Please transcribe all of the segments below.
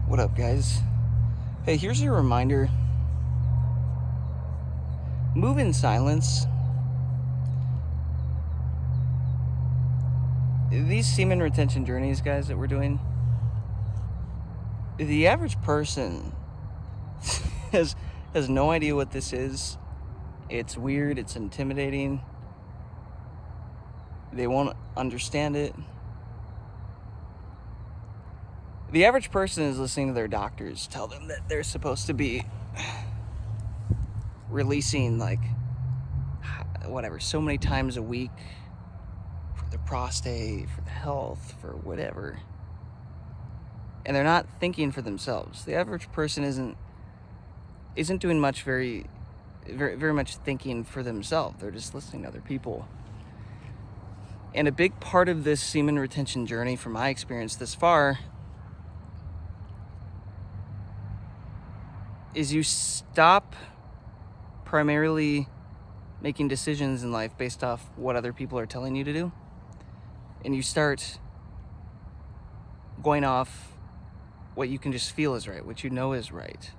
What up, guys? Hey, here's your reminder. Move in silence. These semen retention journeys, guys, that we're doing, the average person has no idea what this is. It's weird. It's intimidating. They won't understand it. The average person is listening to their doctors tell them that they're supposed to be releasing so many times a week for the prostate, for the health, for whatever. And they're not thinking for themselves. The average person isn't doing much very much thinking for themselves. They're just listening to other people. And a big part of this semen retention journey, from my experience this far, is you stop primarily making decisions in life based off what other people are telling you to do, and you start going off what you can just feel is right, what you know is right,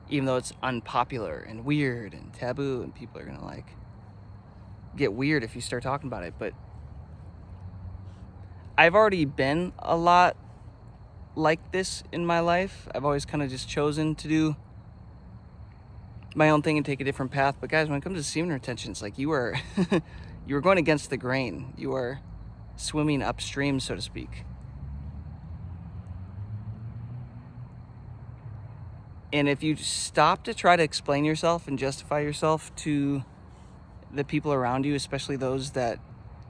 even though it's unpopular and weird and taboo, and people are gonna get weird if you start talking about it. But I've already been a lot like this in my life. I've always kind of just chosen to do my own thing and take a different path. But guys, when it comes to semen retention, it's like you are you are going against the grain. You are swimming upstream, so to speak. And if you stop to try to explain yourself and justify yourself to the people around you, especially those that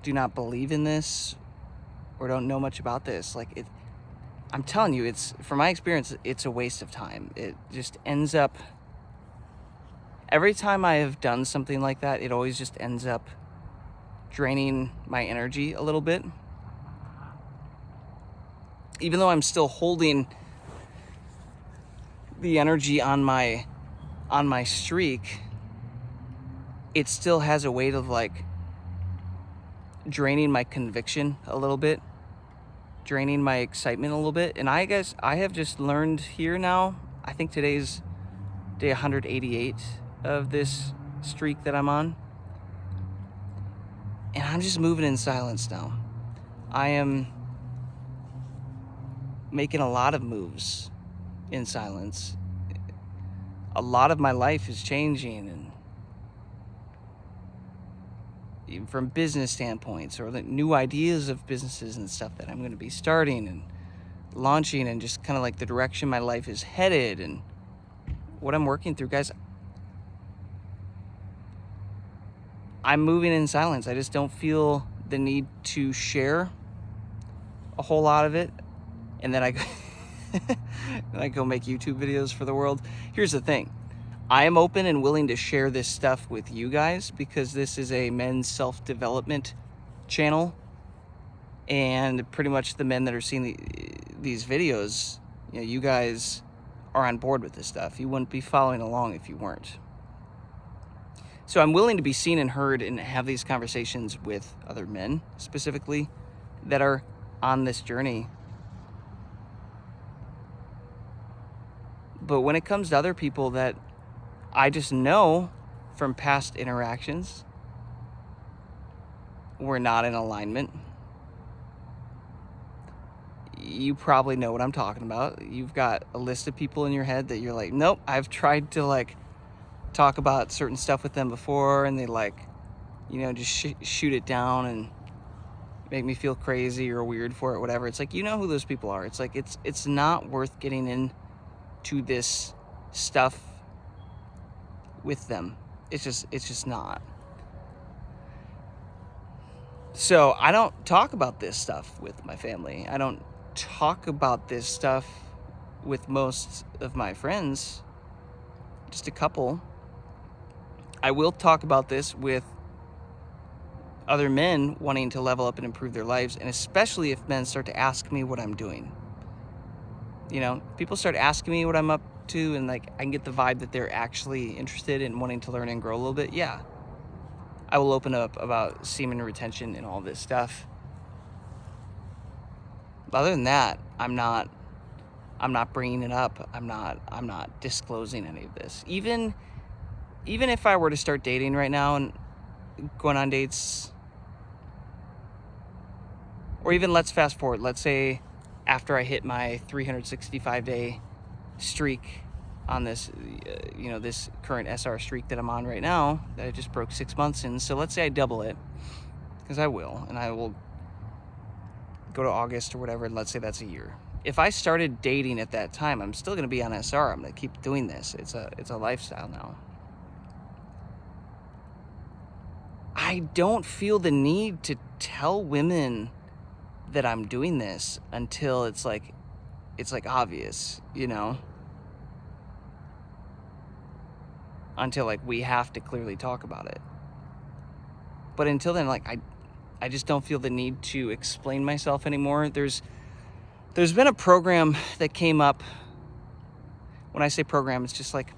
do not believe in this or don't know much about this, I'm telling you, from my experience, it's a waste of time. It just ends up, every time I have done something like that, it always just ends up draining my energy a little bit. Even though I'm still holding the energy on my streak, it still has a weight of draining my conviction a little bit, draining my excitement a little bit. And I guess I have just learned here now, I think today's day 188 of this streak that I'm on, and I'm just moving in silence now. I am making a lot of moves in silence. A lot of my life is changing, and even from business standpoints, or the new ideas of businesses and stuff that I'm going to be starting and launching, and just kind of the direction my life is headed and what I'm working through. Guys, I'm moving in silence. I just don't feel the need to share a whole lot of it, and then I go make YouTube videos for the world. Here's the thing. I am open and willing to share this stuff with you guys because this is a men's self-development channel, and pretty much the men that are seeing these videos, you guys are on board with this stuff. You wouldn't be following along if you weren't. So I'm willing to be seen and heard and have these conversations with other men specifically that are on this journey. But when it comes to other people that I just know from past interactions we're not in alignment, you probably know what I'm talking about. You've got a list of people in your head that you're like, nope, I've tried to talk about certain stuff with them before, and they just shoot it down and make me feel crazy or weird for it, whatever. It's you know who those people are. It's it's not worth getting into this stuff with them. It's just not. So I don't talk about this stuff with my family. I don't talk about this stuff with most of my friends, just a couple. I will talk about this with other men wanting to level up and improve their lives, and especially if men start to ask me what I'm doing. People start asking me what I'm up to, and I can get the vibe that they're actually interested in wanting to learn and grow a little bit. Yeah, I will open up about semen retention and all this stuff. But other than that, I'm not I'm not bringing it up. I'm not disclosing any of this. Even if I were to start dating right now and going on dates, or even let's fast forward. Let's say after I hit my 365-day streak on this, this current SR streak that I'm on right now, that I just broke 6 months in. So let's say I double it, because I will, and I will go to August or whatever, and let's say that's a year. If I started dating at that time, I'm still going to be on SR. I'm going to keep doing this. It's a lifestyle now. I don't feel the need to tell women that I'm doing this until it's like obvious, until like we have to clearly talk about it. But until then, like I just don't feel the need to explain myself anymore. There's been a program that came up. When I say program, it's just like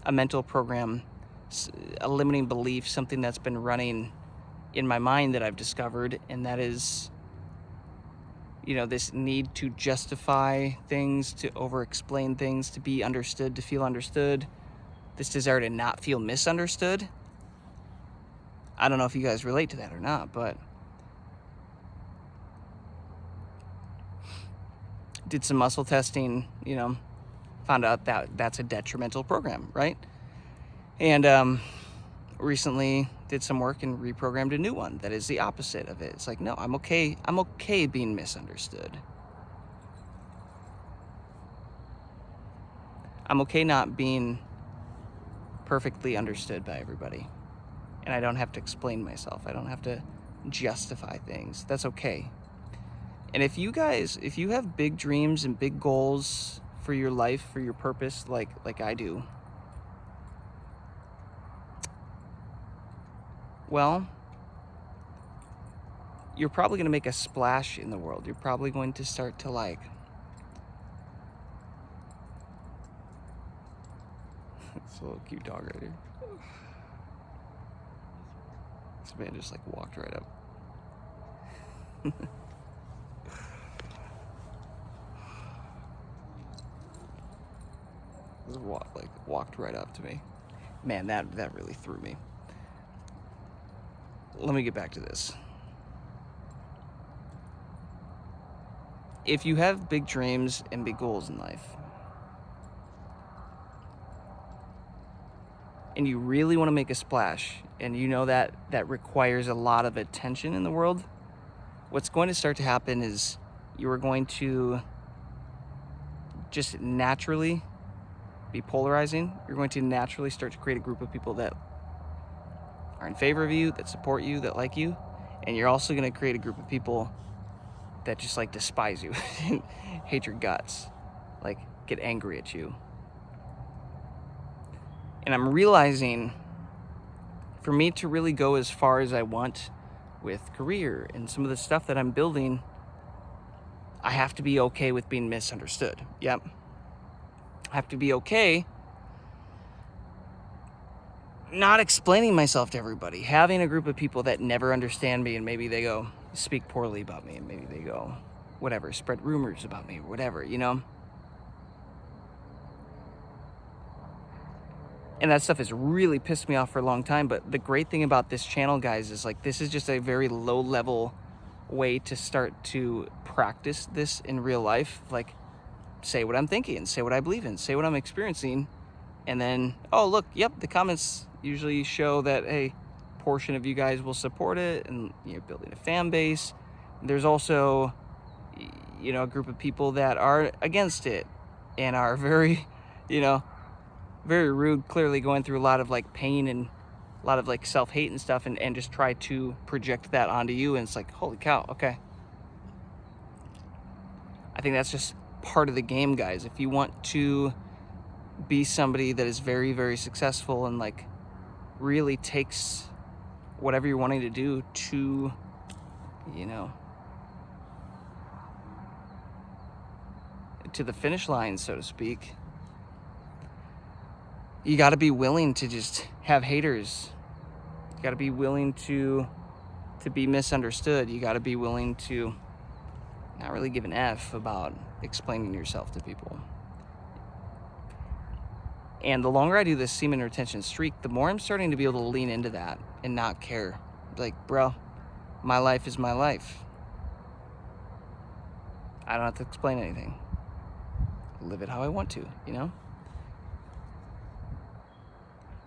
a mental program, a limiting belief, something that's been running in my mind that I've discovered, and that is, this need to justify things, to over-explain things, to be understood, to feel understood, this desire to not feel misunderstood. I don't know if you guys relate to that or not, but did some muscle testing, found out that that's a detrimental program, right? And recently did some work and reprogrammed a new one that is the opposite of it. It's like, no, I'm okay being misunderstood. I'm okay not being perfectly understood by everybody. And I don't have to explain myself. I don't have to justify things. That's okay. And if you have big dreams and big goals for your life, for your purpose, like I do, well, you're probably going to make a splash in the world. You're probably going to start to it's a little cute dog right here. This man just walked right up. Just walked right up to me. Man, that really threw me. Let me get back to this. If you have big dreams and big goals in life, and you really want to make a splash, and that requires a lot of attention in the world, what's going to start to happen is you are going to just naturally be polarizing. You're going to naturally start to create a group of people that are in favor of you, that support you, that like you, and you're also going to create a group of people that just despise you and hate your guts, get angry at you. And I'm realizing, for me to really go as far as I want with career and some of the stuff that I'm building, I have to be okay with being misunderstood. Yep. I have to be okay not explaining myself to everybody, having a group of people that never understand me, and maybe they go speak poorly about me, and maybe they go whatever, spread rumors about me or whatever, And that stuff has really pissed me off for a long time. But the great thing about this channel, guys, is this is just a very low level way to start to practice this in real life. Say what I'm thinking, say what I believe in, say what I'm experiencing. And then, oh, look, yep, the comments usually show that, hey, portion of you guys will support it, and you're building a fan base. There's also, a group of people that are against it and are very, very rude, clearly going through a lot of pain and a lot of self-hate and stuff, and just try to project that onto you. And it's holy cow, okay. I think that's just part of the game, guys. If you want to be somebody that is very, very successful and really takes whatever you're wanting to do to, to the finish line, so to speak, you got to be willing to just have haters. You got to be willing to be misunderstood. You got to be willing to not really give an F about explaining yourself to people. And the longer I do this semen retention streak, the more I'm starting to be able to lean into that and not care. Like, bro, my life is my life. I don't have to explain anything. Live it how I want to, you know?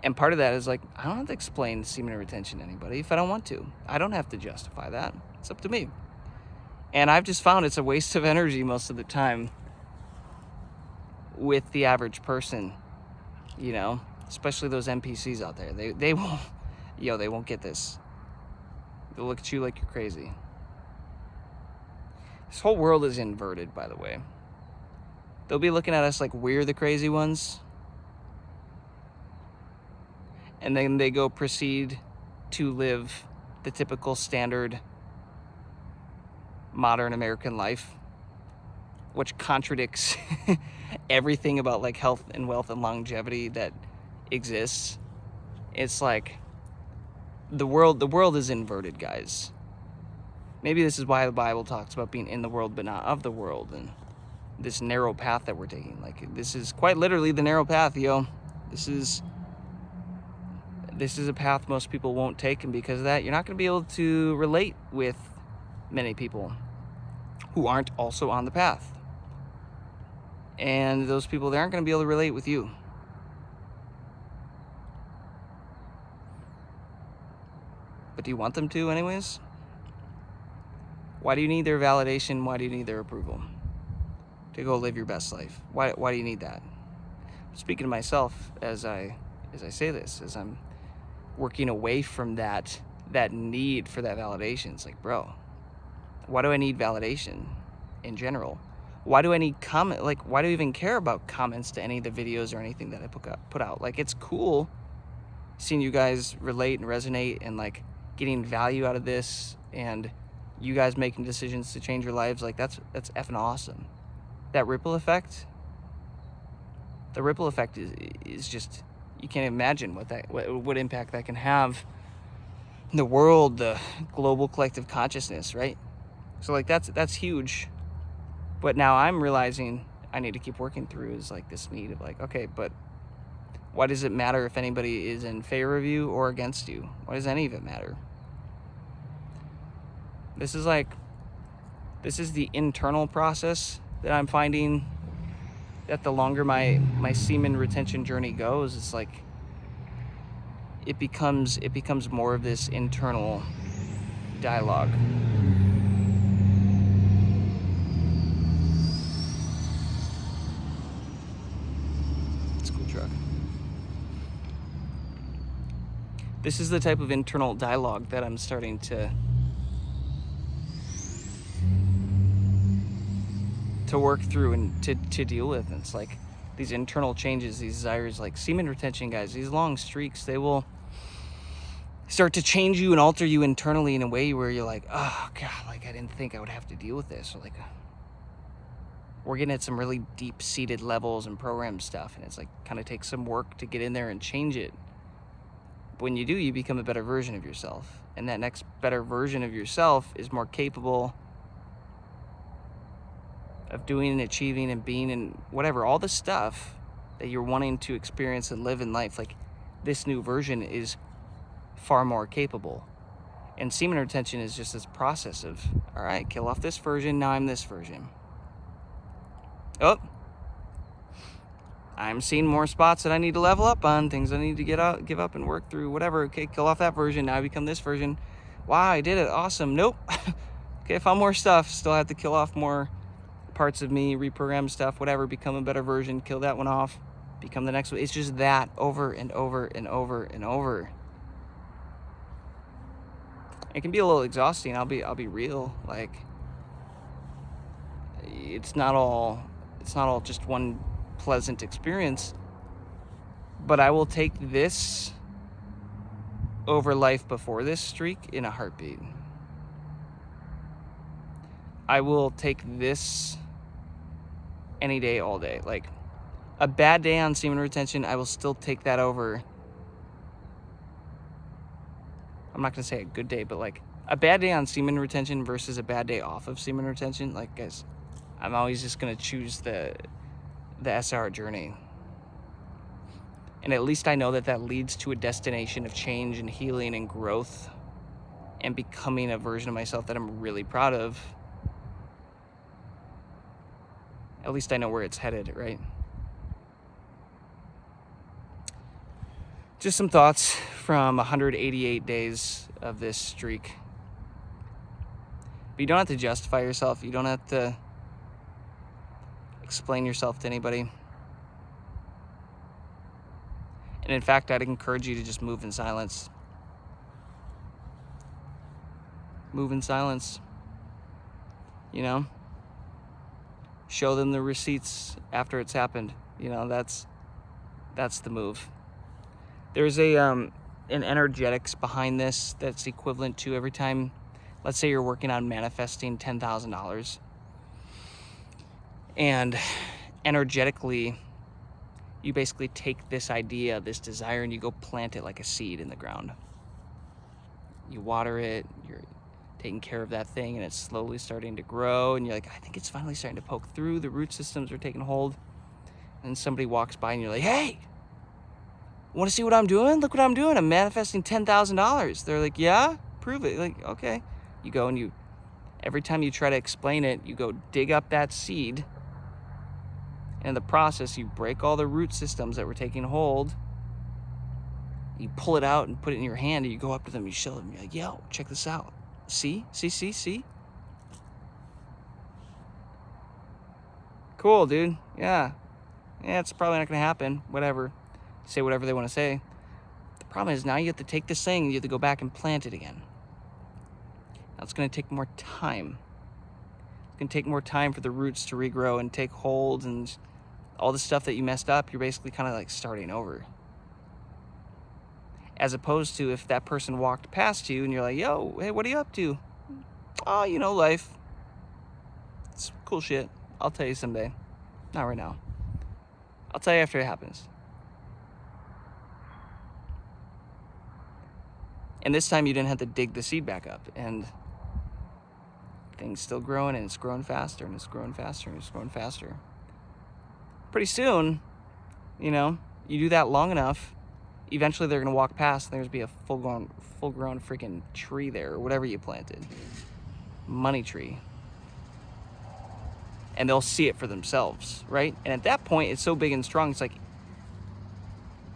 And part of that is like, I don't have to explain semen retention to anybody if I don't want to. I don't have to justify that. It's up to me. And I've just found it's a waste of energy most of the time with the average person, you know, especially those NPCs out there. They won't, they won't get this. They'll look at you like you're crazy. This whole world is inverted, by the way. They'll be looking at us like we're the crazy ones. And then they go proceed to live the typical standard modern American life, which contradicts everything about like health and wealth and longevity that exists. It's like the world is inverted, guys. Maybe this is why the Bible talks about being in the world but not of the world, and this narrow path that we're taking. Like, this is quite literally the narrow path, yo. This is a path most people won't take, and because of that, you're not going to be able to relate with many people who aren't also on the path. And those people, they aren't going to be able to relate with you. But do you want them to anyways? Why do you need their validation? Why do you need their approval to go live your best life? Why do you need that? I'm speaking to myself as I say this, as I'm working away from that need for that validation. It's like, bro, why do I need validation in general? Why do I need comment? Like, why do I even care about comments to any of the videos or anything that I put out? Like, it's cool seeing you guys relate and resonate and like getting value out of this, and you guys making decisions to change your lives. Like, that's effing awesome. That ripple effect, the ripple effect is just, you can't imagine what impact that can have in the world, the global collective consciousness, right? So like that's huge. But now I'm realizing I need to keep working through is like this need of like, okay, but why does it matter if anybody is in favor of you or against you? Why does any of it matter? This is the internal process that I'm finding that the longer my semen retention journey goes, it's like it becomes more of this internal dialogue. It's a cool truck. This is the type of internal dialogue that I'm starting to work through and to deal with. And it's like these internal changes, these desires, like semen retention, guys, these long streaks, they will start to change you and alter you internally in a way where you're like, oh God, like I didn't think I would have to deal with this. Or like we're getting at some really deep-seated levels and program stuff, and it's like kind of takes some work to get in there and change it. But when you do, you become a better version of yourself, and that next better version of yourself is more capable of doing and achieving and being and whatever, all the stuff that you're wanting to experience and live in life. Like, this new version is far more capable. And semen retention is just this process of, all right, kill off this version, now I'm this version. Oh, I'm seeing more spots that I need to level up on, things I need to give up and work through, whatever. Okay, kill off that version, now I become this version. Wow, I did it, awesome. Nope. Okay, I found more stuff, still have to kill off more parts of me, reprogram stuff, whatever, become a better version, kill that one off, become the next one. It's just that over and over and over and over. It can be a little exhausting, I'll be real. Like, it's not all just one pleasant experience, but I will take this over life before this streak in a heartbeat. I will take this any day, all day. Like, a bad day on semen retention, I will still take that over. I'm not gonna say a good day, but like a bad day on semen retention versus a bad day off of semen retention, like, guys, I'm always just going to choose the SR journey. And at least I know that that leads to a destination of change and healing and growth and becoming a version of myself that I'm really proud of. At least I know where it's headed, right? Just some thoughts from 188 days of this streak. But you don't have to justify yourself. You don't have to explain yourself to anybody. And in fact, I'd encourage you to just move in silence. Move in silence. You know? Show them the receipts after it's happened. You know, that's the move. There's an energetics behind this that's equivalent to every time, let's say you're working on manifesting $10,000. And energetically, you basically take this idea, this desire, and you go plant it like a seed in the ground. You water it, you're taking care of that thing, and it's slowly starting to grow, and you're like, I think it's finally starting to poke through, the root systems are taking hold. And somebody walks by and you're like, hey, want to see what I'm doing? Look what I'm doing. I'm manifesting $10,000. They're like, yeah, prove it. Like, okay. You go and every time you try to explain it, you go dig up that seed. And in the process, you break all the root systems that were taking hold. You pull it out and put it in your hand, and you go up to them, you show them, you're like, yo, check this out. See? Cool, dude. Yeah, it's probably not going to happen. Whatever. Say whatever they want to say. The problem is now you have to take this thing and you have to go back and plant it again. Now it's going to take more time. It's going to take more time for the roots to regrow and take hold, and all the stuff that you messed up, you're basically kind of like starting over. As opposed to if that person walked past you and you're like, yo, hey, what are you up to? Oh, you know, life. It's cool shit. I'll tell you someday. Not right now. I'll tell you after it happens. And this time you didn't have to dig the seed back up, and things still growing, and it's growing faster, and it's growing faster, and it's growing faster. Pretty soon, you know, you do that long enough, eventually they're going to walk past and there's going to be a full-grown freaking tree there, or whatever you planted. Money tree. And they'll see it for themselves, right? And at that point, it's so big and strong, it's like,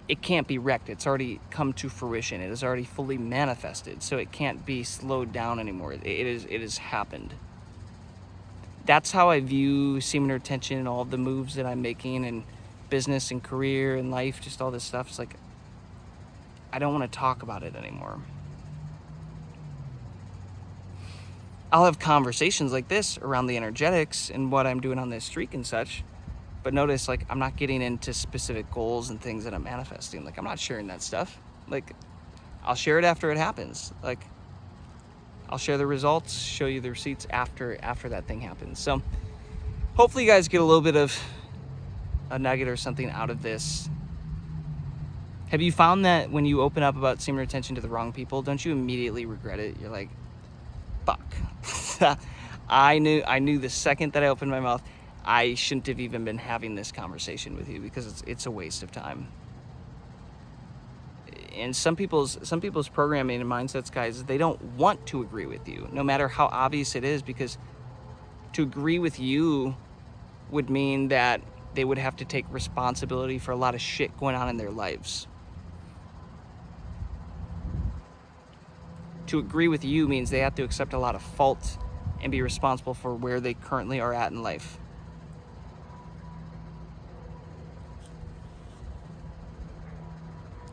it can't be wrecked. It's already come to fruition. It is already fully manifested, so it can't be slowed down anymore. It has happened. That's how I view semen retention and all of the moves that I'm making in business and career and life, just all this stuff. It's like, I don't want to talk about it anymore. I'll have conversations like this around the energetics and what I'm doing on this streak and such. But notice, like, I'm not getting into specific goals and things that I'm manifesting. Like, I'm not sharing that stuff. Like, I'll share it after it happens. Like, I'll share the results, show you the receipts after that thing happens. So hopefully you guys get a little bit of a nugget or something out of this. Have you found that when you open up about semen retention to the wrong people, don't you immediately regret it? You're like, fuck. I knew the second that I opened my mouth, I shouldn't have even been having this conversation with you, because it's a waste of time. And some people's programming and mindsets, guys, they don't want to agree with you, no matter how obvious it is, because to agree with you would mean that they would have to take responsibility for a lot of shit going on in their lives. To agree with you means they have to accept a lot of fault and be responsible for where they currently are at in life.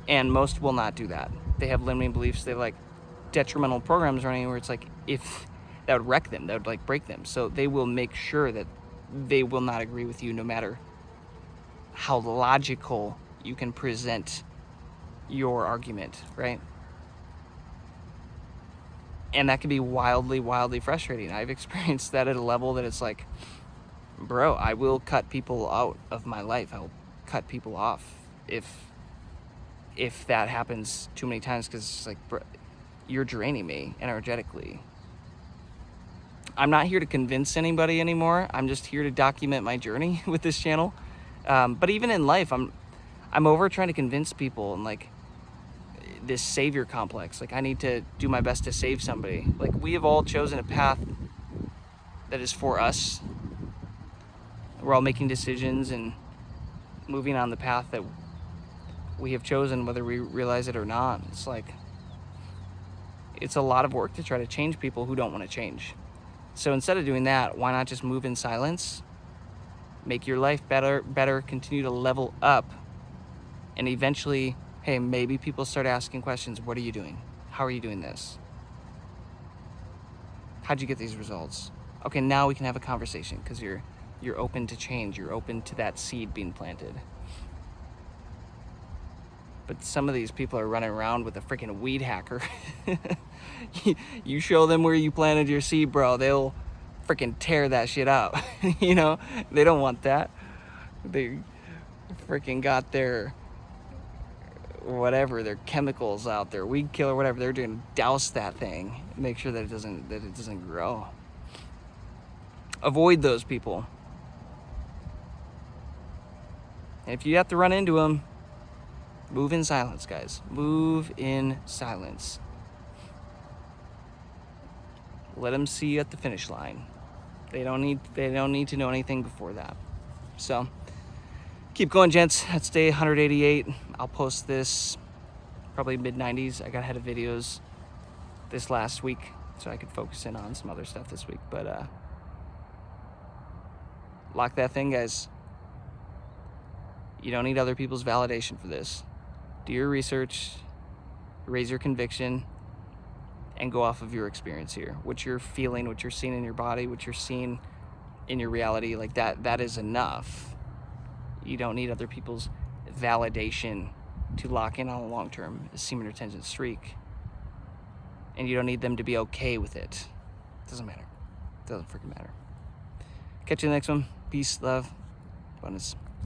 And most will not do that. They have limiting beliefs. They have like detrimental programs running where it's like, if that would wreck them, that would like break them. So they will make sure that they will not agree with you, no matter how logical you can present your argument, right? And that can be wildly, wildly frustrating. I've experienced that at a level that it's like, bro, I will cut people out of my life. I'll cut people off if that happens too many times, because it's like, bro, you're draining me energetically. I'm not here to convince anybody anymore. I'm just here to document my journey with this channel. But even in life, I'm over trying to convince people, and like this savior complex. Like I need to do my best to save somebody. Like we have all chosen a path that is for us. We're all making decisions and moving on the path that we have chosen, whether we realize it or not. It's like, it's a lot of work to try to change people who don't want to change. So instead of doing that, why not just move in silence, make your life better, continue to level up, and eventually, hey, maybe people start asking questions. What are you doing? How are you doing this? How'd you get these results? Okay, now we can have a conversation because you're open to change. You're open to that seed being planted. But some of these people are running around with a freaking weed hacker. You show them where you planted your seed, bro, they'll freaking tear that shit up. You know, they don't want that. They freaking got their whatever, their chemicals out there, weed killer, whatever they're doing, douse that thing, make sure that it doesn't grow. Avoid those people. And if you have to run into them, move in silence, guys. Move in silence. Let them see you at the finish line. They don't need to know anything before that. So keep going, gents. That's day 188. I'll post this probably mid-90s. I got ahead of videos this last week so I could focus in on some other stuff this week. But lock that thing, guys. You don't need other people's validation for this. Do your research, raise your conviction, and go off of your experience here. What you're feeling, what you're seeing in your body, what you're seeing in your reality, like that is enough. You don't need other people's validation to lock in on a long-term semen retention streak. And you don't need them to be okay with it. Doesn't matter. Doesn't freaking matter. Catch you in the next one. Peace, love, abundance.